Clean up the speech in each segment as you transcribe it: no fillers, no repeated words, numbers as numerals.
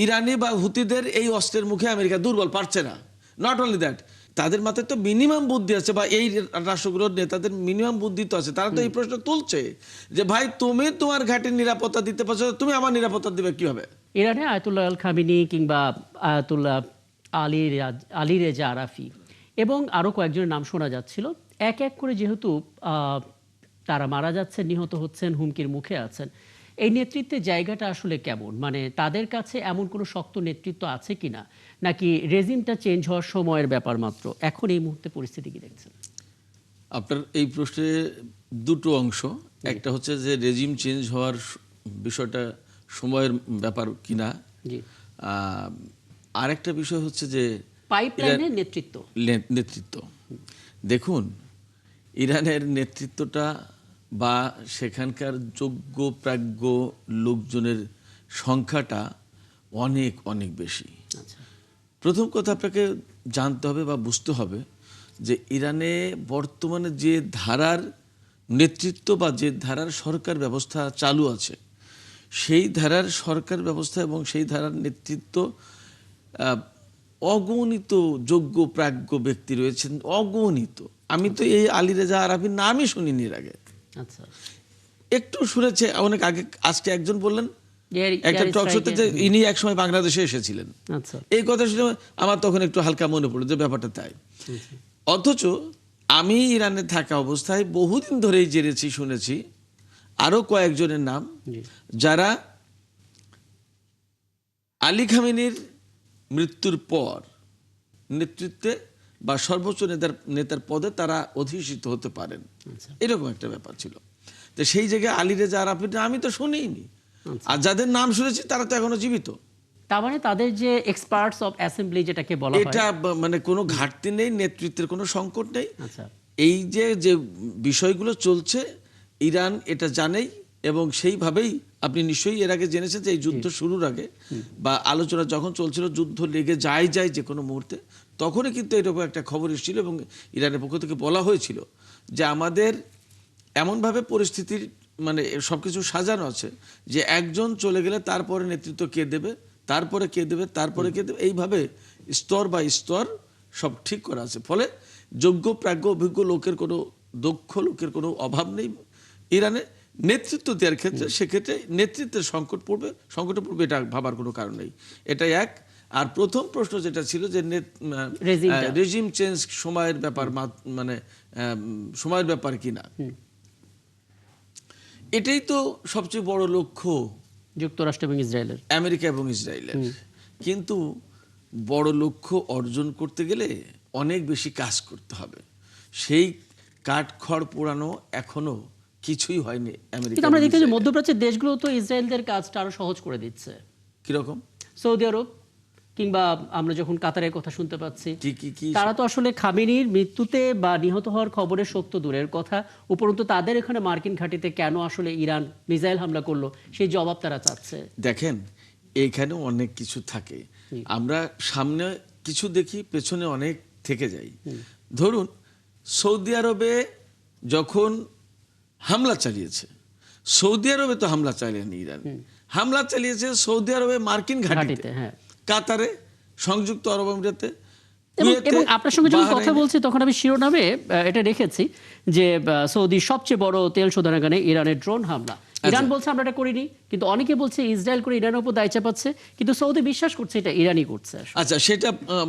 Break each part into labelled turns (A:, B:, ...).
A: ইরানি বা হুতিদের এই অস্ত্রের মুখে আমেরিকা দুর্বল, পারছে না। নট অনলি দ্যাট, তাদের মাথায় তো মিনিমাম বুদ্ধি আছে, বা এই রাষ্ট্রগুলোর নেতাদের মিনিমাম বুদ্ধি তো আছে। তারা তো এই প্রশ্ন তুলছে যে ভাই তুমি তোমার ঘাটির নিরাপত্তা দিতে পারছো, তুমি আমার নিরাপত্তা দিবে কিভাবে?
B: ইরানে আয়াতুল্লাহ আল খামিনি কিংবা আয়াতুল্লাহ আলী রেজা আরাফি এবং আরও কয়েকজনের নাম শোনা যাচ্ছিল, এক এক করে যেহেতু তারা মারা যাচ্ছেন, নিহত হচ্ছেন, হুমকির মুখে আছেন, এই নেতৃত্বের জায়গাটা আসলে কেমন? মানে তাদের কাছে এমন কোনো শক্ত নেতৃত্ব আছে কিনা, নাকি রেজিমটা চেঞ্জ হওয়ার সময়ের ব্যাপার মাত্র? এখন এই মুহূর্তে পরিস্থিতি কি দেখছেন?
A: আপনার এই প্রশ্নে দুটো অংশ। একটা হচ্ছে যে রেজিম চেঞ্জ হওয়ার বিষয়টা সময়ের ব্যাপার কিনা, আরেকটা বিষয় হচ্ছে যে
B: পাইপলাইনের
A: নেতৃত্ব। দেখুন, ইরানের নেতৃত্বটা বা সেখানকার যোগ্য প্রাজ্ঞ লোকজনের সংখ্যাটা অনেক অনেক বেশি। প্রথম কথা আপনাকে জানতে হবে বা বুঝতে হবে যে ইরানে বর্তমানে যে ধারার নেতৃত্ব বা যে ধারার সরকার ব্যবস্থা চালু আছে, সেই ধারার সরকার ব্যবস্থা এবং সেই ধারার নেতৃত্ব অগণিত যোগ্য প্রাজ্ঞ ব্যক্তি রয়েছেন, অগণিত। আমি তো এই আলী রেজা আরাফির নামই শুনিনি এর আগে।
B: আচ্ছা,
A: একটু শুনেছে অনেক আগে। আজকে একজন বললেন একটা টক শোতে যে ইনি একসময় বাংলাদেশে এসেছিলেন। এই কথা শুনে আমার তখন একটু হালকা মনে পড়লো যে ব্যাপারটা তাই। অথচ আমি ইরানে থাকা অবস্থায় বহুদিন ধরেই জেনেছি, শুনেছি আরো কয়েকজনের নাম যারা আলী খামেনির মৃত্যুর পর নেতৃত্বে বা সর্বোচ্চ নেতার পদে তারা অধিষ্ঠিত হতে পারেন, এরকম একটা ব্যাপার ছিল। তো সেই জায়গায় আলী রেজা আরাফির আমি তো শুনিনি, আর যাদের নাম শুনেছি তারা তো এখনো জীবিত।
B: তার মানে তাদের যে এক্সপার্টস অফ অ্যাসেম্বলি যেটাকে বলা হয়,
A: এটা মানে কোনো ঘাটতি নেই, নেতৃত্বের কোনো সংকট নেই। এই যে বিষয়গুলো চলছে ইরান এটা জানেই, এবং সেইভাবেই আপনি নিশ্চয়ই এর আগে জেনেছেন যে এই যুদ্ধ শুরুর আগে বা আলোচনা যখন চলছিল, যুদ্ধ লেগে যায় যে কোনো মুহূর্তে, তখনই কিন্তু এরকম একটা খবর এসেছিল এবং ইরানের পক্ষ থেকে বলা হয়েছিল যে আমাদের এমনভাবে পরিস্থিতির মানে সবকিছু সাজানো আছে যে একজন চলে গেলে তারপরে নেতৃত্ব কে দেবে, তারপরে কে দেবে, তারপরে কে দেবে, এইভাবে স্তর বাই স্তর সব ঠিক করা আছে। ফলে যোগ্য প্রাজ্ঞ অভিজ্ঞ লোকের কোনো, দক্ষ লোকের কোনো অভাব নেই ইরানে নেতৃত্ব দেওয়ার ক্ষেত্রে। সেক্ষেত্রে নেতৃত্বের সংকটে পড়বে এটা ভাবার কোনো কারণ নেই। এটা এক। আর প্রথম প্রশ্ন যেটা ছিল যে রেজিম চেঞ্জ সময়ের ব্যাপার, মানে সময়ের ব্যাপার কিনা, এটাই তো সবচেয়ে বড় লক্ষ্য
B: যুক্তরাষ্ট্র এবং ইসরায়েলের,
A: আমেরিকা এবং ইসরায়েলের। কিন্তু বড় লক্ষ্য অর্জন করতে গেলে অনেক বেশি কাজ করতে হবে। সেই কাঠখড় পোড়ানো এখনো কিছুই হয়নি আমেরিকা।
B: আমরা দেখতে যে মধ্যপ্রাচ্যের দেশগুলো তো ইসরায়েলদের কাজটা আরো সহজ করে দিচ্ছে।
A: কিরকম?
B: সৌদি আরব কিংবা আমরা যখন কাতারের কথা শুনতে পাচ্ছি, তারা তো আসলে খামেনির মৃত্যুতে বা নিহত হওয়ার খবরের সত্য দূরের কথা, উপরন্তু তাদের এখানে মার্কিন ঘাঁটিতে কেন আসলে ইরান মিসাইল হামলা করলো সেই জবাব তারা চাচ্ছে।
A: দেখেন, এইখানে অনেক কিছু থাকে, আমরা সামনে কিছু দেখি, পেছনে অনেক থেকে যাই। ধরুন সৌদি আরবে যখন হামলা চালিয়েছে, সৌদি আরবে তো হামলা চালিয়েনি ইরান, হামলা চালিয়েছে সৌদি আরবে মার্কিন ঘাঁটিতে, কাতারে, সংযুক্ত আরব আমিরাতে।
B: এবং আপনার সঙ্গে যখন কথা বলছি তখন আমি শিরোনামে এটা রেখেছি যে সৌদির সবচেয়ে বড় তেল শোধনাগারে ইরানের ড্রোন হামলা। ইরান বলছে আমরা এটা করিনি, কিন্তু অনেকে বলছে ইসরায়েল করে ইরানের উপর দায় চাপাচ্ছে, কিন্তু সৌদি বিশ্বাস করছে এটা ইরানই করছে।
A: আচ্ছা, সেটা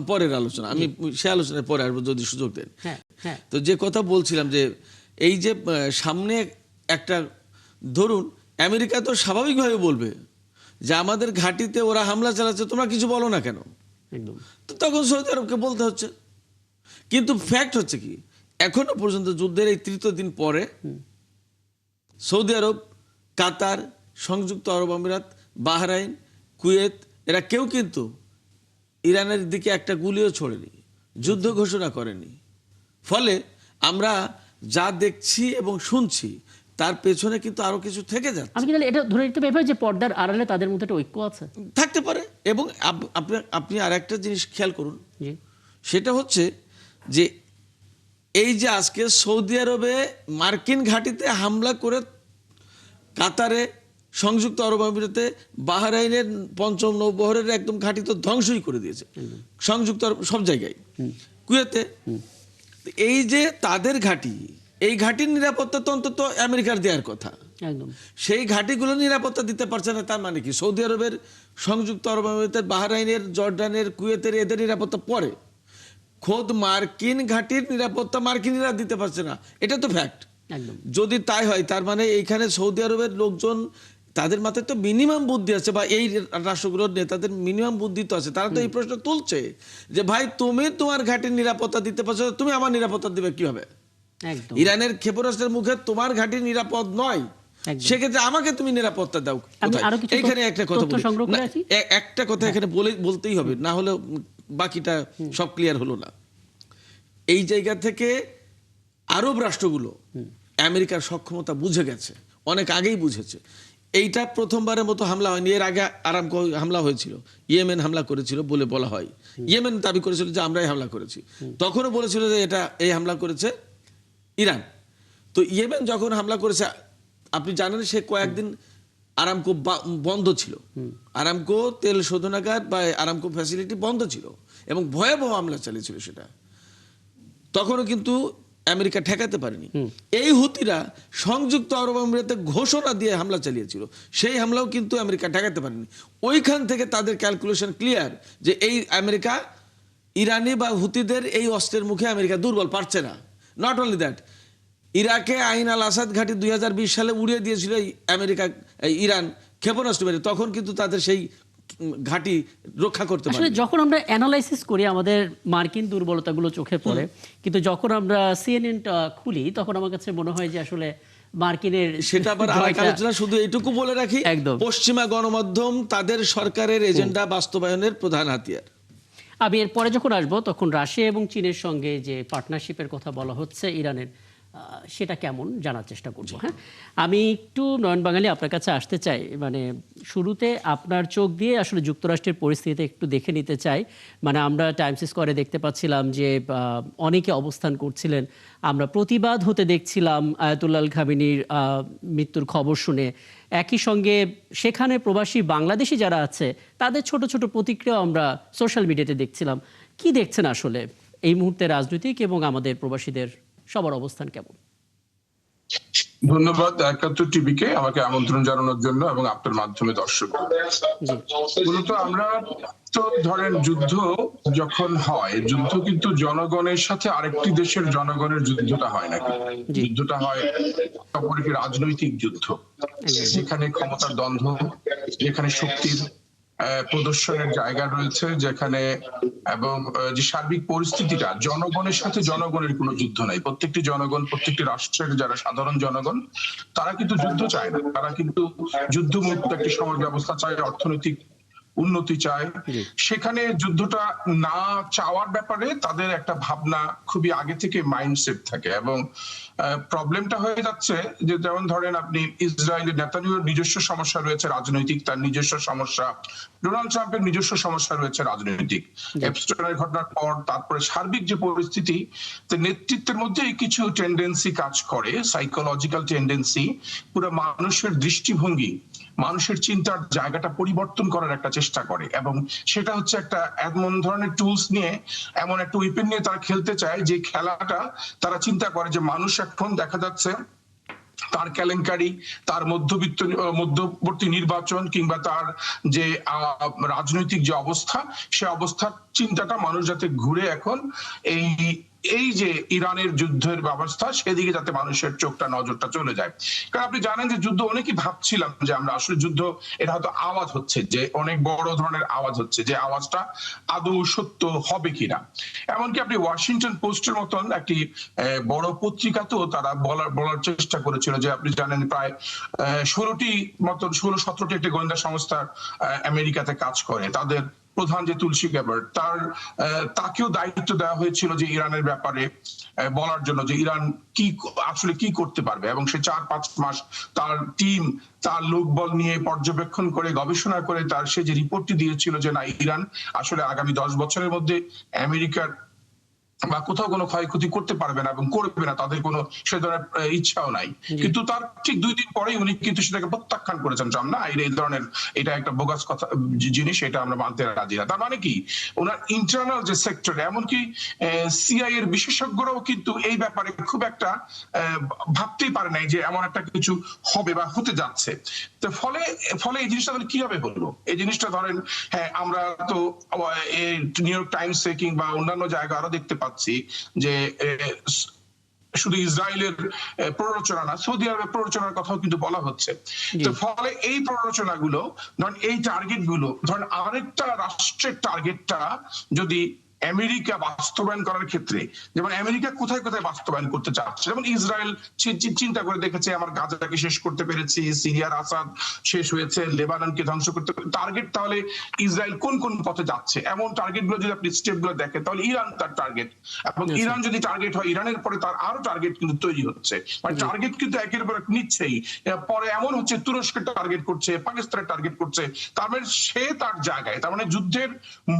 A: পরের আলোচনা, আমি সে আলোচনায় পরে আসবো যদি সুযোগ দেন। তো যে কথা বলছিলাম যে এই যে সামনে একটা, ধরুন আমেরিকা তো স্বাভাবিকভাবে বলবে যে আমাদের ঘাঁটিতে ওরা হামলা চালাচ্ছে, তোমরা কিছু বলো না কেন, তো তখন সৌদি আরবকে বলতে হচ্ছে। কিন্তু ফ্যাক্ট হচ্ছে কি, এখনো পর্যন্ত যুদ্ধের এই তৃতীয় দিন পরে সৌদি আরব, কাতার, সংযুক্ত আরব আমিরাত, বাহরাইন, কুয়েত, এরা কেউ কিন্তু ইরানের দিকে একটা গুলিও ছোড়েনি, যুদ্ধ ঘোষণা করেনি। ফলে আমরা যা দেখছি এবং শুনছি তার পেছনে কিন্তু আরো কিছু থেকে যাচ্ছে।
B: আমি কিন্তু এটা ধরে নিতে পারি যে পর্দার আড়ালে তাদের মধ্যে একটা ঐক্য আছে,
A: থাকতে পারে। এবং আপনি আর একটা জিনিস খেয়াল করুন, সেটা হচ্ছে যে এই যে আজকে সৌদি আরবে মার্কিন ঘাঁটিতে হামলা করে কাতারে, সংযুক্ত আরব আমিরাতে বাহরাইনের পঞ্চম নৌবহরের একদম ঘাঁটি তো ধ্বংসই করে দিয়েছে, সংযুক্ত আরব সব জায়গায়, কুয়েতে। এই যে তাদের ঘাঁটি, এই ঘাঁটির নিরাপত্তা তো অন্তত আমেরিকার দেওয়ার কথা,
B: একদম।
A: সেই ঘাঁটিগুলো নিরাপত্তা দিতে পারছে না। তার মানে কি সৌদি আরবের, সংযুক্ত আরব আমিরাতের, বাহরাইনের, জর্ডানের, কুয়েতের এদের নিরাপত্তা পরে, খোদ মার্কিন ঘাঁটির নিরাপত্তা মার্কিনিরা দিতে পারছে না, এটা তো ফ্যাক্ট।
B: একদম।
A: যদি তাই হয় তার মানে এইখানে সৌদি আরবের লোকজন, তাদের মাথায় তো মিনিমাম বুদ্ধি আছে, বা এই রাষ্ট্রগুলোর নেতাদের মিনিমাম বুদ্ধি তো আছে, তারা তো এই প্রশ্ন তুলছে যে ভাই তুমি তোমার ঘাঁটির নিরাপত্তা দিতে পারছো না, তুমি আমার নিরাপত্তা দিবে কিভাবে?
B: একদম।
A: ইরানের ক্ষেপণাস্ত্রের মুখে তোমার ঘাঁটি নিরাপদ নয়, সেক্ষেত্রে আমাকে তুমি নিরাপত্তা দাও। এখানে একটা কথা বলি, একটা কথা এখানে বলতেই হবে, না হলে বাকিটা সব ক্লিয়ার হলো না। এই জায়গা থেকে আরব রাষ্ট্রগুলো আমেরিকার সক্ষমতা বুঝে গেছে, অনেক আগেই বুঝেছে। এইটা প্রথমবারের মতো হামলা হয়নি, এর আগে আরামকো হামলা হয়েছিল, ইয়েমেন হামলা করেছিল বলে বলা হয়। ইয়েমেন দাবি করেছিল যে আমরাই হামলা করেছি, তখনও বলেছিল যে এটা এই হামলা করেছে ইরান। তো ইয়েমেন যখন হামলা করেছে, আপনি জানেন সে কয়েকদিন আরামকো বন্ধ ছিল, আরামকো তেল শোধনাগার বা আরামকো ফ্যাসিলিটি বন্ধ ছিল এবং ভয়াবহ হামলা চালিয়েছিল সেটা, তখনও কিন্তু আমেরিকা ঠেকাতে পারেনি। এই হুতিরা সংযুক্ত আরব আমিরাতে ঘোষণা দিয়ে হামলা চালিয়েছিল, সেই হামলাও কিন্তু আমেরিকা ঠেকাতে পারেনি। ওইখান থেকে তাদের ক্যালকুলেশন ক্লিয়ার যে এই আমেরিকা, ইরানি বা হুতিদের এই অস্ত্রের মুখে আমেরিকা দুর্বল, পারছে না। নট অনলি দ্যাট, ইরাকে আইন আল আসাদ ঘাঁটি 2020 সালে উড়িয়ে দিয়েছিল আমেরিকা, ইরান ক্ষেপণাস্ত্র মেরে, তখন কিন্তু তাদের সেই ঘাঁটি রক্ষা করতে পারে।
B: আসলে যখন আমরা অ্যানালাইসিস করি আমাদের মার্কিন দুর্বলতাগুলো চোখে পড়ে, কিন্তু যখন আমরা সিএনএনটা খুলি তখন আমার কাছে মনে হয় যে আসলে মার্কিনের
A: সেটা আবার আলাদা আলোচনা। শুধু এইটুকু বলে রাখি, পশ্চিমা গণমাধ্যম তাদের সরকারের এজেন্ডা বাস্তবায়নের প্রধান হাতিয়ার।
B: আমি এরপরে যখন আসবো তখন রাশিয়া এবং চীনের সঙ্গে যে পার্টনারশিপের কথা বলা হচ্ছে ইরানের, সেটা কেমন জানার চেষ্টা করব। হ্যাঁ, আমি একটু নয়ন বাঙালি আপনার কাছে আসতে চাই, মানে শুরুতে আপনার চোখ দিয়ে আসলে যুক্তরাষ্ট্রের পরিস্থিতি একটু দেখে নিতে চাই। মানে আমরা টাইমস স্কোয়ারে দেখতে পাচ্ছিলাম যে অনেকে অবস্থান করছিলেন, আমরা প্রতিবাদ হতে দেখছিলাম আয়াতুল্লাহ আল খামেনির মৃত্যুর খবর শুনে। একই সঙ্গে সেখানে প্রবাসী বাংলাদেশি যারা আছে তাদের ছোট ছোট প্রতিক্রিয়া আমরা সোশ্যাল মিডিয়াতে দেখছিলাম। কি দেখছেন আসলে এই মুহূর্তে রাজনৈতিক এবং আমাদের প্রবাসীদের সবার অবস্থান কেমন?
C: ধন্যবাদ ৭১ টিভিকে আমাকে আমন্ত্রণ জানানোর জন্য এবং আপনার মাধ্যমে দর্শক। মূলত আমরা তো ধরেন যুদ্ধ যখন হয়, যুদ্ধ কিন্তু জনগণের সাথে আরেকটি দেশের জনগণের যুদ্ধটা হয় নাকি, যুদ্ধটা হয় অপরকে রাজনৈতিক যুদ্ধ, যেখানে ক্ষমতার দ্বন্দ্ব, যেখানে শক্তির প্রদর্শনের জায়গা রয়েছে, যেখানে এবং যে সার্বিক পরিস্থিতিটা জনগণের সাথে জনগণের কোনো যুদ্ধ নাই। প্রত্যেকটি জনগণ, প্রত্যেকটি রাষ্ট্রের যারা সাধারণ জনগণ, তারা কিন্তু যুদ্ধ চায় না, তারা কিন্তু যুদ্ধমুক্ত একটি সমাজ ব্যবস্থা চায়, অর্থনৈতিক উন্নতি চায়। সেখানে যুদ্ধটা না চাওয়ার ব্যাপারে তাদের একটা ভাবনা খুবই আগে থেকে মাইন্ডসেট থাকে। এবং প্রবলেমটা হয়ে যাচ্ছে যে, যেমন ধরেন আপনি ইসরায়েলের নেতানিয়াহুর নিজস্ব সমস্যা রয়েছে রাজনৈতিক, তার নিজস্ব সমস্যা, ডোনাল্ড ট্রাম্পের নিজস্ব সমস্যা রয়েছে রাজনৈতিক, এপস্টাইনের ঘটনার পর তারপরে সার্বিক যে পরিস্থিতি, নেতৃত্বের মধ্যে কিছু টেন্ডেন্সি কাজ করে, সাইকোলজিক্যাল টেন্ডেন্সি, পুরো মানুষের দৃষ্টিভঙ্গি, মানুষের চিন্তার জায়গাটা পরিবর্তন করার একটা চেষ্টা করে। এবং সেটা হচ্ছে একটা এমন ধরনের টুলস নিয়ে, এমন একটা উইপেন নিয়ে তারা খেলতে চায়, যে খেলাটা তারা চিন্তা করে যে মানুষ এখন দেখা যাচ্ছে তার কেলেঙ্কারি, তার মধ্যবর্তী নির্বাচন কিংবা তার যে রাজনৈতিক যে অবস্থা, সে অবস্থার চিন্তাটা মানুষ যাতে ঘুরে এখন এই যে ইরানের যুদ্ধের ব্যবস্থা, সেদিকে যাতে মানুষের চোখটা, নজরটা চলে যায়। কারণ আপনি জানেন যে যুদ্ধ, অনেকেই ভাবছিলাম যে আমরা আসলে যুদ্ধ, এটা হয়তো আওয়াজ হচ্ছে, যে অনেক বড় ধরনের আওয়াজ হচ্ছে, যে আওয়াজটা আদৌ সত্য হবে কিনা। এমনকি আপনি ওয়াশিংটন পোস্টের মতন একটি বড় পত্রিকাতেও তারা বলার চেষ্টা করেছিল যে, আপনি জানেন প্রায় 16-17টি একটি গোয়েন্দা সংস্থা আমেরিকাতে কাজ করে, তাদের প্রধান যে তুলসী গ্যাবার্ড, তাকেও দায়িত্ব দেওয়া হয়েছিল যে ইরানের ব্যাপারে বলার জন্য, যে ইরান আসলে কি করতে পারবে। এবং সে 4-5 মাস তার টিম, তার লোকবল নিয়ে পর্যবেক্ষণ করে, গবেষণা করে, সে যে রিপোর্টটি দিয়েছিল যে না, ইরান আসলে আগামী 10 বছরের মধ্যে আমেরিকার বা কোথাও কোনো ক্ষয়ক্ষতি করতে পারবে না এবং করবে না, তাদের কোনো সে ধরনের ইচ্ছাও নাই। কিন্তু তার ঠিক 2 দিন পরেই উনি কিন্তু সেটাকে প্রত্যাখ্যান করেছেন, না এই ধরনের এটা একটা বোগাস কথা জিনিস, এটা আমরা মানতে রাজি না। তার মানে কি ওনার ইন্টারনাল যে সেক্টর, এমনকি সিআই এর বিশেষজ্ঞরাও কিন্তু এই ব্যাপারে খুব একটা ভাবতেই পারে নাই যে এমন একটা কিছু হবে বা হতে যাচ্ছে। তো ফলে এই জিনিসটা তাহলে কিভাবে হলো? এই জিনিসটা ধরেন, হ্যাঁ আমরা তো নিউ ইয়র্ক টাইমসে কিংবা অন্যান্য জায়গায় আরো দেখতে পাচ্ছি যে শুধু ইসরায়েলের প্ররোচনা না, সৌদি আরবের প্ররোচনার কথাও কিন্তু বলা হচ্ছে। তো ফলে এই প্ররোচনাগুলো ধরেন, এই টার্গেট গুলো ধরেন আরেকটা রাষ্ট্রের টার্গেটটা যদি আমেরিকা বাস্তবায়ন করার ক্ষেত্রে, যেমন আমেরিকা কোথায় কোথায় বাস্তবায়ন করতে চাচ্ছে, যেমন ইসরায়েল চিন্তা করে দেখেছে আমার গাজাকে শেষ করতে পেরেছি, সিরিয়ার আসাদ শেষ হয়েছে, লেবাননকে ধ্বংস করতে, টার্গেট তাহলে ইসরায়েল কোন কোন পথে যাচ্ছে এমন টার্গেট গুলো যদি আপনি স্টেপ গুলো দেখেন, তাহলে ইরান তার টার্গেট, এবং ইরান যদি টার্গেট হয়, ইরানের পরে তার আরো টার্গেট কিন্তু তৈরি হচ্ছে, মানে টার্গেট কিন্তু একের পর এক নিচ্ছেই। পরে এমন হচ্ছে তুরস্কের টার্গেট করছে, পাকিস্তানের টার্গেট করছে, তার মানে সে তার জায়গায়, তার মানে যুদ্ধের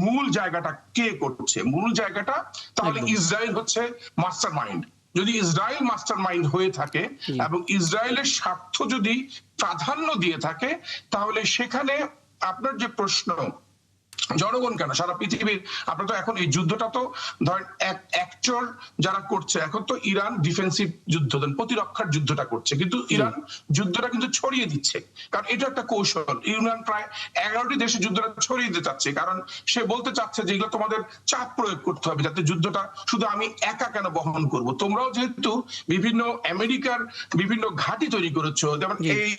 C: মূল জায়গাটা কে করছে? মূল জায়গাটা তাহলে ইসরায়েল হচ্ছে মাস্টার মাইন্ড। যদি ইসরায়েল মাস্টার মাইন্ড হয়ে থাকে এবং ইসরায়েলের স্বার্থ যদি প্রাধান্য দিয়ে থাকে, তাহলে সেখানে আপনার যে প্রশ্ন জনগণ কেন, সারা পৃথিবীর আপনার তো এখন এই যুদ্ধটা তো ধরেন অ্যাকচুয়াল যারা করছে, এখন তো ইরান ডিফেন্সিভ যুদ্ধ, প্রতিরক্ষার যুদ্ধটা করছে, কিন্তু ইরান যুদ্ধটা কিন্তু ছড়িয়ে দিচ্ছে, কারণ এটা একটা কৌশল। ইরান প্রায় 11টি দেশে যুদ্ধটা ছড়িয়ে দিতে চাচ্ছে, কারণ সে বলতে চাচ্ছে যে এগুলো তোমাদের চাপ প্রয়োগ করতে হবে, যাতে যুদ্ধটা শুধু আমি একা কেন বহন করব, তোমরাও যেহেতু বিভিন্ন আমেরিকার বিভিন্ন ঘাঁটি তৈরি করেছো, যেমন এই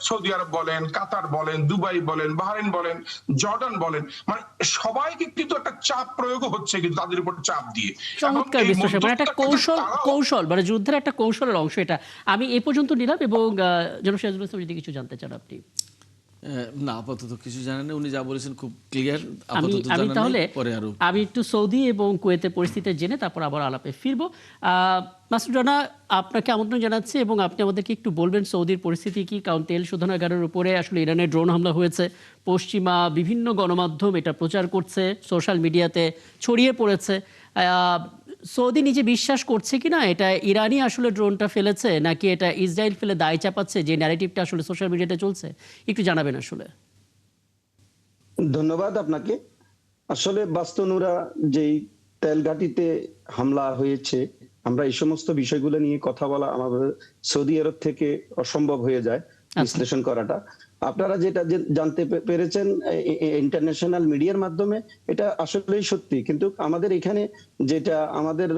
C: সৌদি আরব বলেন, কাতার বলেন, দুবাই বলেন, বাহরাইন বলেন, জর্ডান বলেন, মানে সবাইকে কিন্তু একটা চাপ প্রয়োগ হচ্ছে, কিন্তু তাদের উপর চাপ দিয়ে।
B: চমৎকার বিশ্লেষণ, মানে একটা কৌশল মানে যুদ্ধের একটা কৌশলের অংশ এটা। আমি এই পর্যন্ত নিলাম, এবং জনাব সিরাজুল ইসলাম যদি কিছু জানতে চান আপনি।
A: না, আপাতত কিছু জানেন না, উনি যা বলেছেন খুব ক্লিয়ার।
B: আমি তাহলে আমি একটু সৌদি এবং কুয়েতের পরিস্থিতি জেনে তারপর আবার আলাপে ফিরবো। মাসুদ রানা, আপনাকে আমন্ত্রণ জানাচ্ছি, এবং আপনি আমাদেরকে একটু বলবেন সৌদির পরিস্থিতি কি, কারণ তেল শোধনাগারের উপরে আসলে ইরানের ড্রোন হামলা হয়েছে, পশ্চিমা বিভিন্ন গণমাধ্যম এটা প্রচার করছে, সোশ্যাল মিডিয়াতে ছড়িয়ে পড়েছে। সৌদি নিজে বিশ্বাস করছে কিনা এটা ইরানই আসলে ড্রোনটা ফেলেছে, নাকি এটা ইসরায়েল ফেলে দায় চাপাচ্ছে, যে ন্যারেটিভটা আসলে সোশ্যাল মিডিয়াতে চলছে, একটু জানাবেন আসলে।
D: ধন্যবাদ আপনাকে। আসলে বাস্তুনুরা যেই তেল ঘাঁটিতে হামলা হয়েছে, আমরা এই সমস্ত বিষয়গুলো নিয়ে কথা বলা আমাদের সৌদি আরব থেকে অসম্ভব হয়ে যায় বিশ্লেষণ করাটা। আপনারা যেটা জানতে পেরেছেন ইন্টারন্যাশনাল মিডিয়ার মাধ্যমে, এটা আসলেই সত্যি, কিন্তু আমাদের এখানে যেটা আমাদের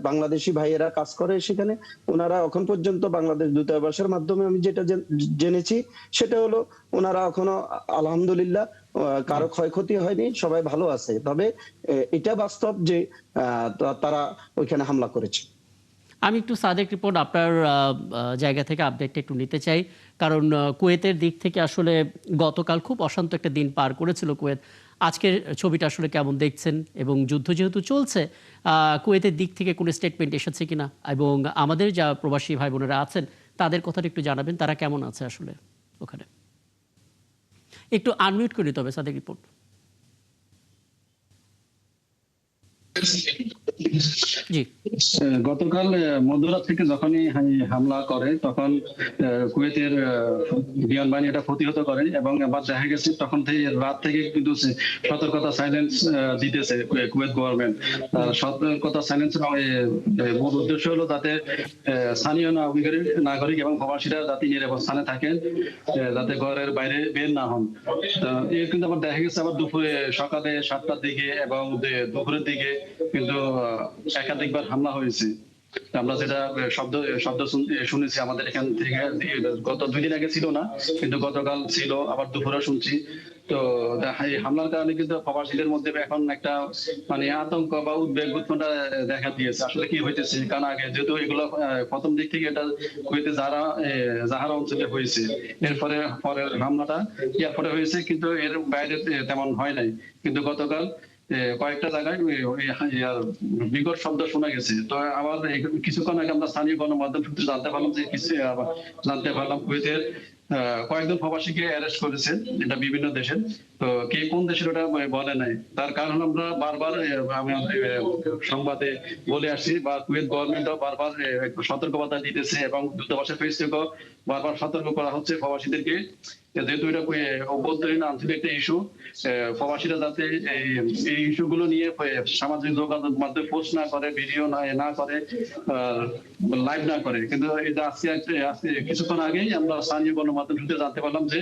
D: বাংলাদেশি ভাইয়েরা কাজ করে সেখানে, ওনারা এখন পর্যন্ত বাংলাদেশ দূতাবাসের মাধ্যমে আমি যেটা জেনেছি সেটা হলো ওনারা এখনো আলহামদুলিল্লাহ কারো ক্ষয়ক্ষতি হয়নি, সবাই ভালো আছে। তবে এটা বাস্তব যে তারা ওইখানে হামলা করেছে।
B: আমি একটু সাদেক রিপোর্ট আপনার জায়গা থেকে আপডেটটা একটু নিতে চাই, কারণ কুয়েতের দিক থেকে আসলে গতকাল খুব অশান্ত একটা দিন পার করেছিল কুয়েত। আজকের ছবিটা আসলে কেমন দেখছেন, এবং যুদ্ধ যেহেতু চলছে, কুয়েতের দিক থেকে কোনো স্টেটমেন্ট এসেছে কিনা, এবং আমাদের যা প্রবাসী ভাই বোনেরা আছেন তাদের কথাটা একটু জানাবেন, তারা কেমন আছে আসলে ওখানে। একটু আনমিউট করে নিতে হবে সাদেক রিপোর্ট। জি,
E: গতকাল মধ্যরাত থেকে যখনই হামলা করে, তখন কুয়েতের বিমান বাহিনী এটা প্রতিহত করে, এবং আবার দেখা গেছে তখন থেকে রাত থেকে কিন্তু সতর্কতা সাইলেন্স দিতেছে কুয়েত গভর্নমেন্ট। সতর্কতা সাইলেন্সের মূল উদ্দেশ্য হলো যাতে স্থানীয় নাগরিক এবং প্রবাসীরা যাতে নিরাপদ স্থানে থাকেন, যাতে ঘরের বাইরে বের না হন। এর কিন্তু আবার দেখা গেছে আবার দুপুরে সকালে 7টার দিকে এবং দুপুরের দিকে কিন্তু একাধিকবার হামলা হয়েছে। আমরা যেটা শব্দ শুনেছি আমাদের এখান থেকে, গত 2 দিন আগে ছিল না, কিন্তু গতকাল ছিল, আবার দুপুরে শুনছি। তো এই হামলার কারণে কিন্তু প্রবাসীদের মধ্যে এখন একটা মানে আতঙ্ক বা উদ্বেগ উৎকণ্ঠা দেখা দিয়েছে, আসলে কি হইতেছে। কারণ আগে যেহেতু এগুলো প্রথম দিক থেকে এটা কুয়েতে জাহারা অঞ্চলে হয়েছে, এরপরে পরের হামলাটা এরপরে হয়েছে, কিন্তু এর বাইরে তেমন হয় নাই। কিন্তু গতকাল কয়েকটা জায়গায় বিকট শব্দ শোনা গেছে। তো আবার কিছুক্ষণ আগে আমরা স্থানীয় গণমাধ্যম সূত্রে জানতে পারলাম কুয়েতের কয়েকজন প্রবাসীকে অ্যারেস্ট করেছে, এটা বিভিন্ন দেশের। তো কে কোন দেশের ওটা বলে নাই। তার কারণ আমরা বারবার আমি সংবাদে বলে আসছি, বা কুয়েত গভর্নমেন্টও বারবার সতর্কবার্তা দিতেছে, এবং দূতাবাসের ফেস থেকেও বারবার সতর্ক করা হচ্ছে প্রবাসীদেরকে, যেহেতু এটা অভ্যন্তরীণ আঞ্চলিক একটা ইস্যু। প্রবাসীরা যাতে এই ইস্যু গুলো নিয়ে সামাজিক যোগাযোগ মাধ্যমে পোস্ট না করে, ভিডিও না করে, লাইভ না করে। কিন্তু এটা আজকে কিছুক্ষণ আগেই আমরা স্থানীয় গণমাধ্যম সূত্রে জানতে পারলাম যে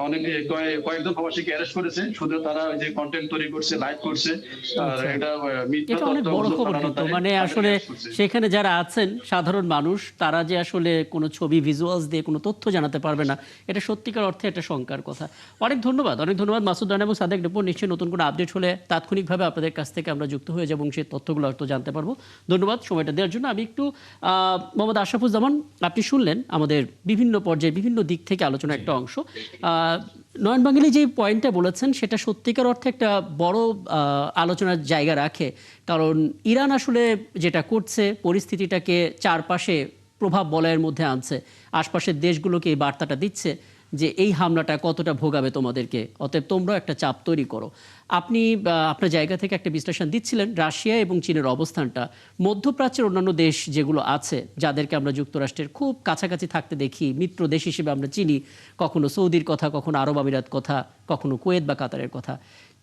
E: অনেকে কয়েকজন প্রবাসীকে অ্যারেস্ট করেছে, শুধু তারা ওই যে কন্টেন্ট তৈরি করছে, লাইভ করছে, আর এটা মিথ্যা
B: এটা অনেক
E: তথ্য
B: বড় খবর
E: ছড়ানোর
B: কিন্তু,
E: দায়ে
B: মানে
E: তাদেরকে
B: আসলে
E: arrest করছে।
B: সেখানে যারা আছেন সাধারণ মানুষ, তারা যে আসলে কোনো ছবি ভিজুয়ালস দিয়ে কোনো তথ্য জানাতে পারবে না, এটা সত্যিকার অর্থে একটা শঙ্কার কথা। অনেক ধন্যবাদ মাসুদ রানা এবং সাদেক রিপন। নিশ্চয়ই নতুন কোনো আপডেট হলে তাৎক্ষণিকভাবে আপনাদের কাছ থেকে আমরা যুক্ত হয়ে যাব এবং সেই তথ্যগুলো হয়তো জানতে পারবো। ধন্যবাদ সময়টা দেওয়ার জন্য। আমি একটু মোহাম্মদ আশরাফুজ্জামান, আপনি শুনলেন আমাদের বিভিন্ন পর্যায়ে বিভিন্ন দিক থেকে আলোচনার একটা অংশ। নয়ন বাঙালি যে পয়েন্টটা বলেছেন সেটা সত্যিকার অর্থে একটা বড় আলোচনার জায়গা রাখে, কারণ ইরান আসলে যেটা করছে পরিস্থিতিটাকে চারপাশে প্রভাব বলয়ের মধ্যে আনছে, আশপাশের দেশগুলোকে এই বার্তাটা দিচ্ছে যে এই হামলাটা কতটা ভোগাবে তোমাদেরকে, অতএব তোমরাও একটা চাপ তৈরি করো। আপনি আপনার জায়গা থেকে একটা বিশ্লেষণ দিচ্ছিলেন রাশিয়া এবং চীনের অবস্থানটা। মধ্যপ্রাচ্যের অন্যান্য দেশ যেগুলো আছে, যাদেরকে আমরা যুক্তরাষ্ট্রের খুব কাছাকাছি থাকতে দেখি, মিত্র দেশ হিসেবে আমরা চিনি, কখনো সৌদির কথা, কখনো আরব আমিরাত কথা, কখনো কুয়েত বা কাতারের কথা,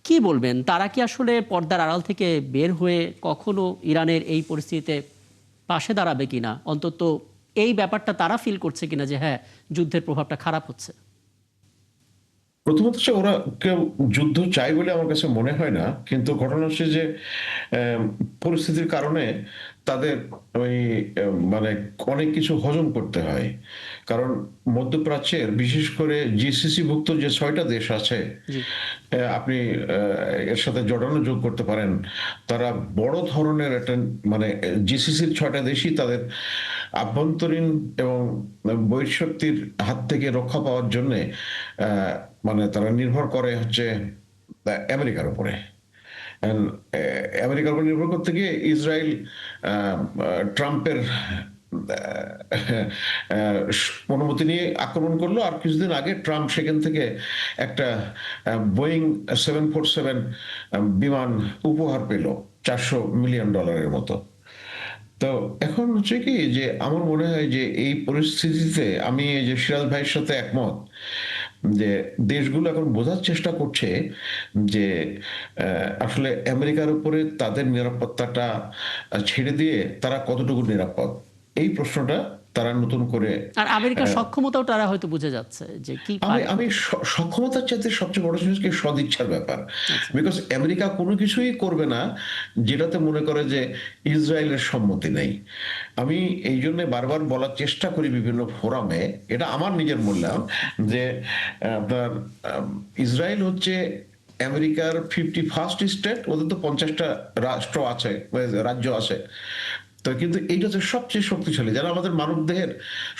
B: কি বলবেন? তারা কি আসলে পর্দার আড়াল থেকে বের হয়ে কখনো ইরানের এই পরিস্থিতিতে পাশে দাঁড়াবে কিনা, অন্তত এই ব্যাপারটা তারা ফিল করছে কিনা যে হ্যাঁ যুদ্ধের প্রভাবটা খারাপ হচ্ছে?
F: প্রথমত হচ্ছে ওরা কেউ যুদ্ধ চায় বলে আমার কাছে মনে হয় না, কিন্তু ঘটনা হচ্ছে যে পরিস্থিতির কারণে তাদের ওই মানে অনেক কিছু হজম করতে হয়। কারণ মধ্যপ্রাচ্যের বিশেষ করে জিসিসি ভুক্ত যে 6টা দেশ আছে, আপনি এর সাথে জর্ডানও যোগ করতে পারেন, তারা বড় ধরনের একটা মানে জিসিসির 6টা দেশই তাদের আভ্যন্তরীণ এবং বহিঃশক্তির হাত থেকে রক্ষা পাওয়ার জন্যে মানে তারা নির্ভর করে হচ্ছে আমেরিকার উপরে। আমেরিকার উপর নির্ভর করতে গিয়ে ইসরায়েল ট্রাম্পের অনুমতি নিয়ে আক্রমণ করলো, আর কিছুদিন আগে ট্রাম্প সেখান থেকে একটা বোয়িং 747 বিমান উপহার পেল $400 মিলিয়ন মতো। তো এখন হচ্ছে কি যে আমার মনে হয় যে এই পরিস্থিতিতে আমি এই যে সিরাজ ভাইয়ের সাথে একমত যে দেশগুলো এখন বোঝার চেষ্টা করছে যে আসলে আমেরিকার উপরে তাদের নিরাপত্তাটা ছেড়ে দিয়ে তারা কতটুকু নিরাপদ, এই প্রশ্নটা তারা নতুন করে।
B: আর আমেরিকার সক্ষমতাও তারা হয়তো বুঝে যাচ্ছে যে কি
F: আমি সক্ষমতার চাইতে সবচেয়ে বড় জিনিস কি সদিচ্ছার ব্যাপার। বিকজ আমেরিকা কোনো কিছুই করবে না যেটাতে মনে করে যে ইসরায়েলের সম্মতি নেই। আমি এই জন্য বারবার বলার চেষ্টা করি বিভিন্ন ফোরামে, এটা আমার নিজের মূল্যায়ন, যে আপনার ইসরায়েল হচ্ছে আমেরিকার 51st স্টেট, ওদের তো 50টা রাষ্ট্র আছে, রাজ্য আছে। তো কিন্তু এইটা হচ্ছে সবচেয়ে শক্তিশালী, যারা আমাদের মানব দেহের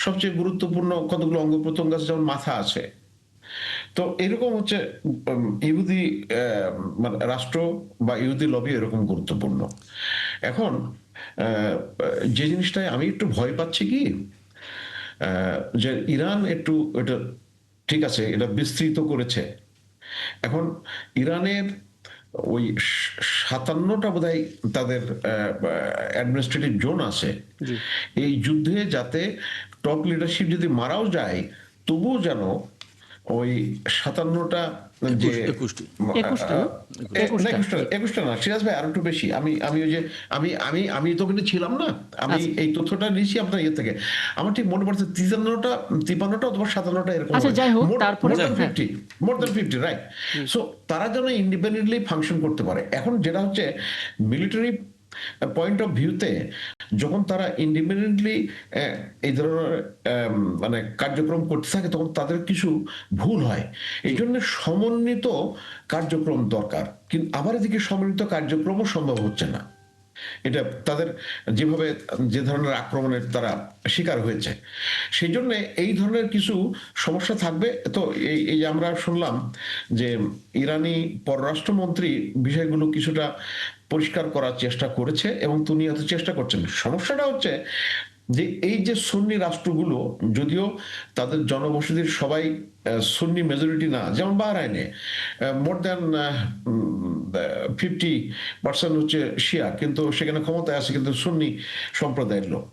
F: সবচেয়ে গুরুত্বপূর্ণ কতগুলো অঙ্গ প্রত্যঙ্গ আছে, যেমন মাথা আছে। তো এরকম হচ্ছে ইহুদি রাষ্ট্র বা ইহুদি লবি এরকম গুরুত্বপূর্ণ। এখন যে জিনিসটায় আমি একটু ভয় পাচ্ছি কি, যে ইরান একটু এটা ঠিক আছে, এটা বিস্তৃত করেছে। এখন ইরানের ওই 57টা বোধহয় তাদের অ্যাডমিনিস্ট্রেটিভ জোন আছে। এই যুদ্ধে যাতে টপ লিডারশিপ যদি মারাও যায়, তবুও যেন ওই 57টা যে 21টা না, সিরাজ ভাই আরো একটু বেশি। আমি ওই যে আমি তো কিন্তু ছিলাম না, আমি এই তথ্যটা নিয়েছি আপনার ইয়ে থেকে। আমার ঠিক মনে পড়ছে 53টা অথবা 57টা এরকম, মোর দ্যান 50, রাইট। সো তারা যেন ইন্ডিপেন্ডেন্টলি ফাংশন করতে পারে। এখন যেটা হচ্ছে মিলিটারি পয়েন্ট অফ ভিউতে যখন তারা ইন্ডিপেন্ডেন্টলি এই ধরনের মানে কার্যক্রম করতে থাকে, তখন তাদের কিছু ভুল হয়। এই জন্য সমন্বিত কার্যক্রম দরকার, কিন্তু আবার এদিকে সমন্বিত কার্যক্রমও সম্ভব হচ্ছে না। এটা তাদের যেভাবে যে ধরনের আক্রমণের তারা শিকার হয়েছে, সেই জন্য এই ধরনের কিছু সমস্যা থাকবে। তো এই যে আমরা শুনলাম যে ইরানি পররাষ্ট্রমন্ত্রী বিষয়গুলো কিছুটা পরিষ্কার করার চেষ্টা করেছে এবং তিনি হয়তো চেষ্টা করছেন। সমস্যাটা হচ্ছে যে এই যে সুন্নি রাষ্ট্রগুলো যদিও তাদের জনবসতির সবাই সুন্নি মেজরিটি না, যেমন বাহরাইনে মোর দ্যান 50% হচ্ছে শিয়া, কিন্তু সেখানে ক্ষমতায় আছে কিন্তু সুন্নি সম্প্রদায়ের লোক।